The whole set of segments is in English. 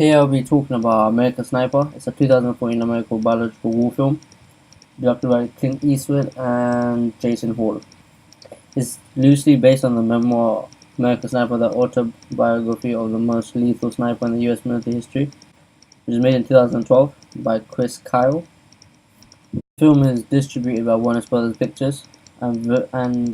Here I'll be talking about American Sniper. It's a 2014 American biological war film directed by Clint Eastwood and Jason Hall. It's loosely based on the memoir American Sniper, the autobiography of the most lethal sniper in the US military history, which was made in 2012 by Chris Kyle. The film is distributed by Warner Brothers Pictures and the main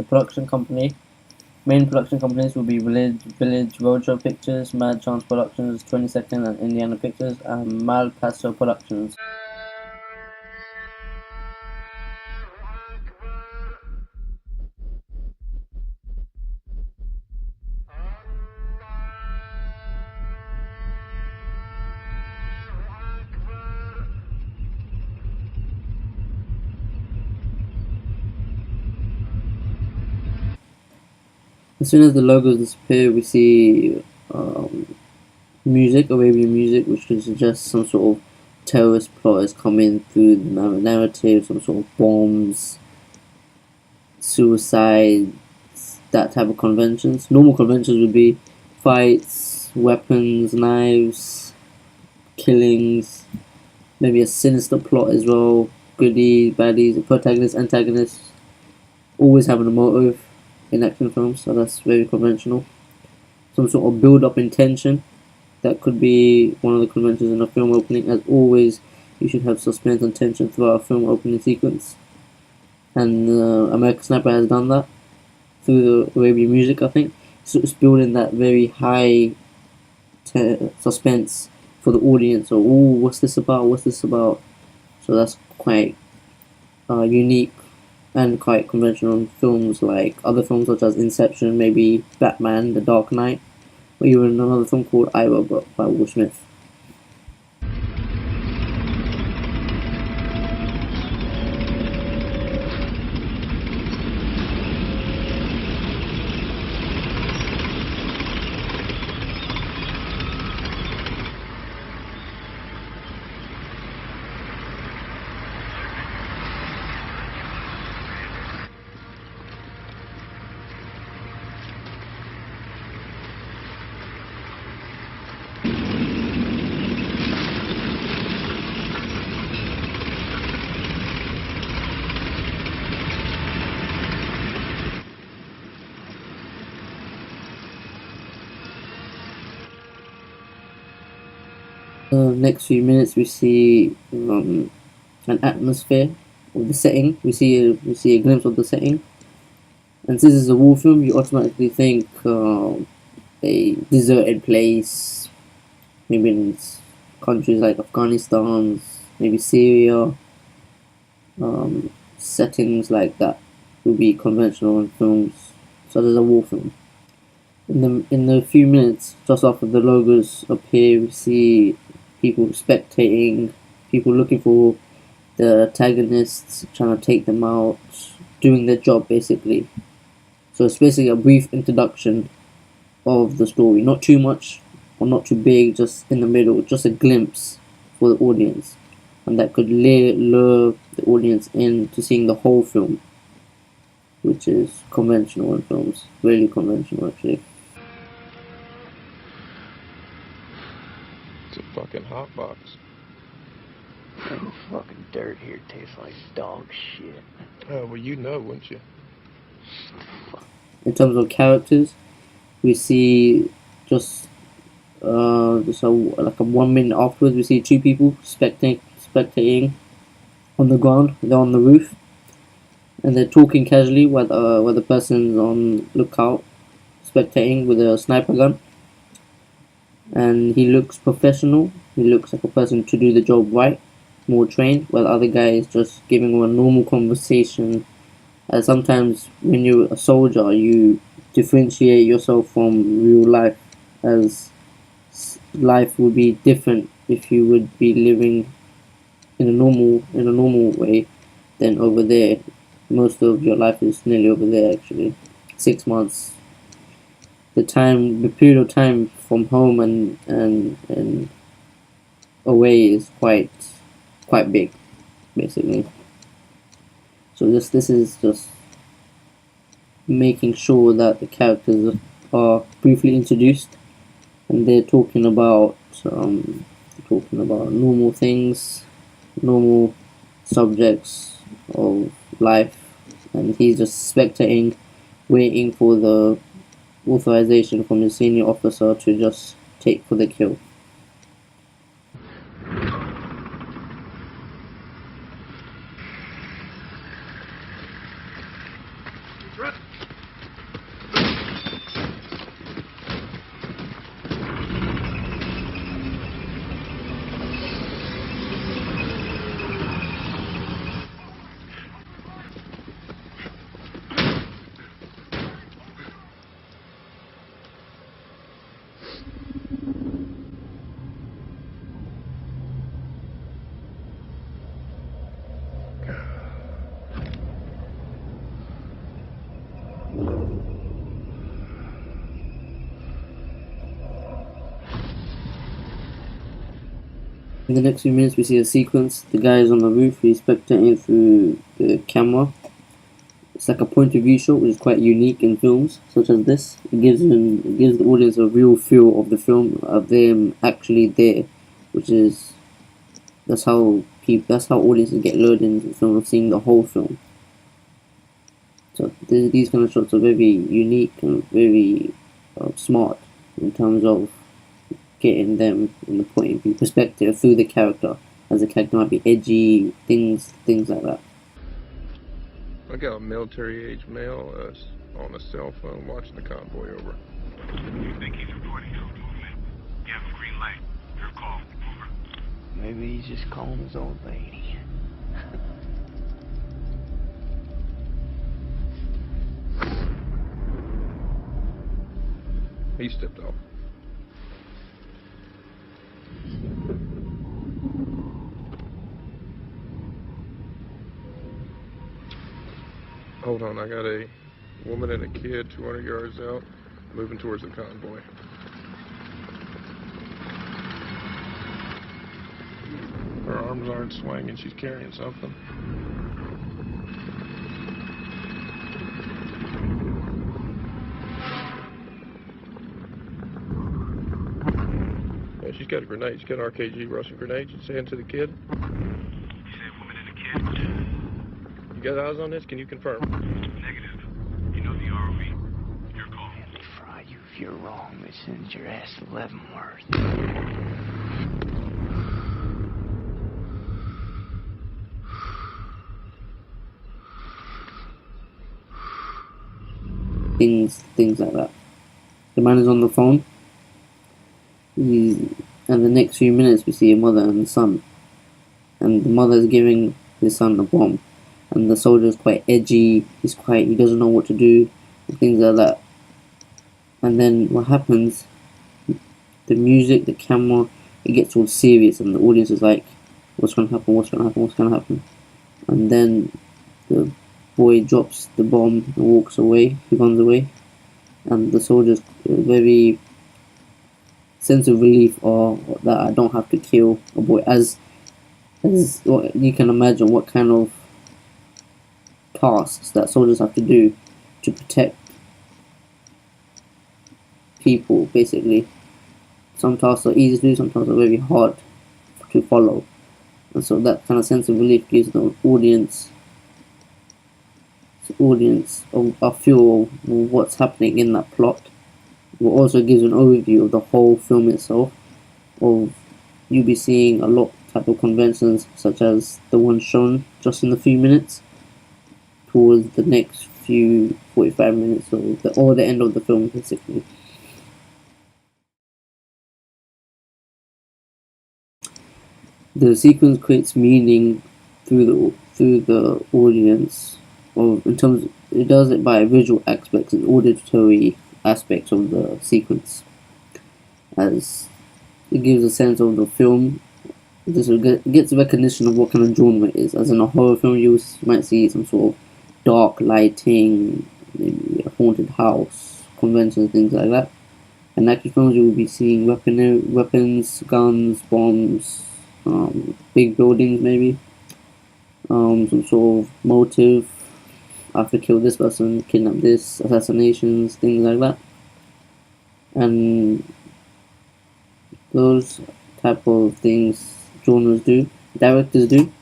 production companies will be Village Roadshow Pictures, Mad Chance Productions, 22nd and Indiana Pictures, and Mal Paso Productions. As soon as the logos disappear, we see Arabian music, which could suggest some sort of terrorist plot is coming through the narrative, some sort of bombs, suicides, that type of conventions. Normal conventions would be fights, weapons, knives, killings, maybe a sinister plot as well, goodies, baddies, protagonists, antagonists, always having a motive in action films, so that's very conventional. Some sort of build-up in tension, that could be one of the conventions in a film opening. As always, you should have suspense and tension throughout a film opening sequence, and American Sniper has done that through the Arabian music, I think. So it's building that very high suspense for the audience, or what's this about? So that's quite unique and quite conventional in films like other films such as Inception, maybe Batman, The Dark Knight, or even another film called I, Robot by Will Smith. Next few minutes we see an atmosphere of the setting. We see a glimpse of the setting, and since it's a war film, you automatically think a deserted place, maybe in countries like Afghanistan, maybe Syria. Settings like that would be conventional in films such as a war film. In the few minutes just after the logos appear, we see people spectating, people looking for the antagonists, trying to take them out, doing their job basically. So it's basically a brief introduction of the story, not too much or not too big, just in the middle, just a glimpse for the audience, and that could lure the audience into seeing the whole film, which is conventional in films, really conventional actually. It's a fucking hot box. Oh, fucking dirt here tastes like dog shit. Well, you know, wouldn't you? In terms of characters, we see just like a 1 minute afterwards, we see two people spectating on the ground. They're on the roof, and they're talking casually while the person's on lookout, spectating with a sniper gun. And he looks professional. He looks like a person to do the job right, more trained, while the other guy is just giving him a normal conversation. As sometimes when you're a soldier, you differentiate yourself from real life, as life would be different if you would be living in a normal way than over there. Most of your life is nearly over there actually. 6 months. The period of time from home and away is quite big, basically. So this is just making sure that the characters are briefly introduced, and they're talking about talking about normal things, normal subjects of life, and he's just spectating, waiting for the authorization from his senior officer to just take for the kill. In the next few minutes, we see a sequence. The guy is on the roof. He's spectating through the camera. It's like a point of view shot, which is quite unique in films such as this. It gives the audience a real feel of the film, of them actually there, which is that's how audiences get lured into the film, of seeing the whole film. So these kind of shots are very unique and very smart in terms of getting them in the point of view perspective through the character, as the character might be edgy, things like that. I got a military-age male on a cell phone watching the convoy over. You think he's reporting no movement? You have a green light. Your call. Over. Maybe he's just calling his old lady. He stepped off. Hold on, I got a woman and a kid 200 yards out, moving towards the convoy. Her arms aren't swinging, she's carrying something. Yeah, she's got a grenade, she's got an RKG Russian grenade. She's saying to the kid. You said woman and a kid? You got eyes on this? Can you confirm? Negative. You know the ROV. Your call. Let me fry you if you're wrong. They send your ass to Leavenworth. Things like that. The man is on the phone. And the next few minutes we see a mother and a son, and the mother is giving his son a bomb, and the soldier is quite edgy. He doesn't know what to do, and things like that. And then what happens? The music, the camera, it gets all serious, and the audience is like, "What's going to happen? What's going to happen? What's going to happen?" And then the boy drops the bomb and walks away. He runs away, and the soldier's very sense of relief, or that I don't have to kill a boy. As you can imagine, what kind of tasks that soldiers have to do to protect people. Basically, some tasks are easy to do, some tasks are very hard to follow, and so that kind of sense of relief gives the audience a feel of what's happening in that plot. It also gives an overview of the whole film itself. You'll be seeing a lot of type of conventions, such as the one shown just in a few minutes, towards the next few 45 minutes, or the end of the film, basically. The sequence creates meaning through the audience. It does it by visual aspects and auditory aspects of the sequence, as it gives a sense of the film. It gets recognition of what kind of genre it is. As in a horror film, you might see some sort of dark lighting, maybe a haunted house, conventions, things like that. In action films, you will be seeing weapons, guns, bombs, big buildings, maybe some sort of motive. I have to kill this person, kidnap this, assassinations, things like that. And those type of things directors do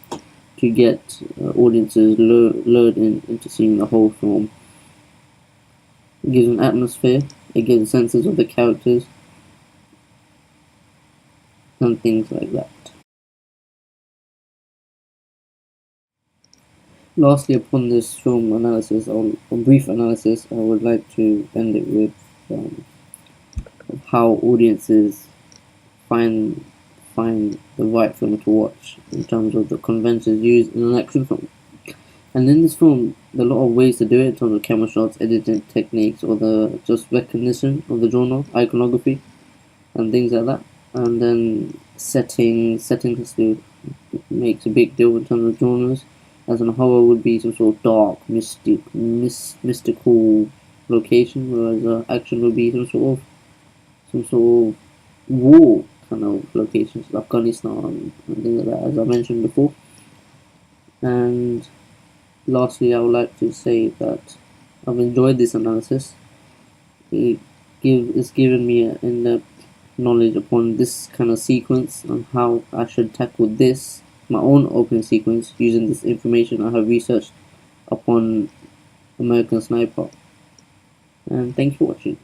to get audiences lured into seeing the whole film. It gives an atmosphere, it gives senses of the characters, and things like that. Lastly, upon this film analysis, or brief analysis, I would like to end it with how audiences find the right film to watch in terms of the conventions used in an action film. And in this film, there are a lot of ways to do it in terms of camera shots, editing techniques, or the just recognition of the genre, iconography, and things like that. And then settings makes a big deal in terms of genres. As in horror would be some sort of dark, mystical location, whereas action would be some sort of war kind of locations, like Afghanistan and things like that, as I mentioned before. And lastly, I would like to say that I've enjoyed this analysis. It's given me an in-depth knowledge upon this kind of sequence and how I should tackle this, my own opening sequence, using this information I have researched upon American Sniper. And thanks for watching.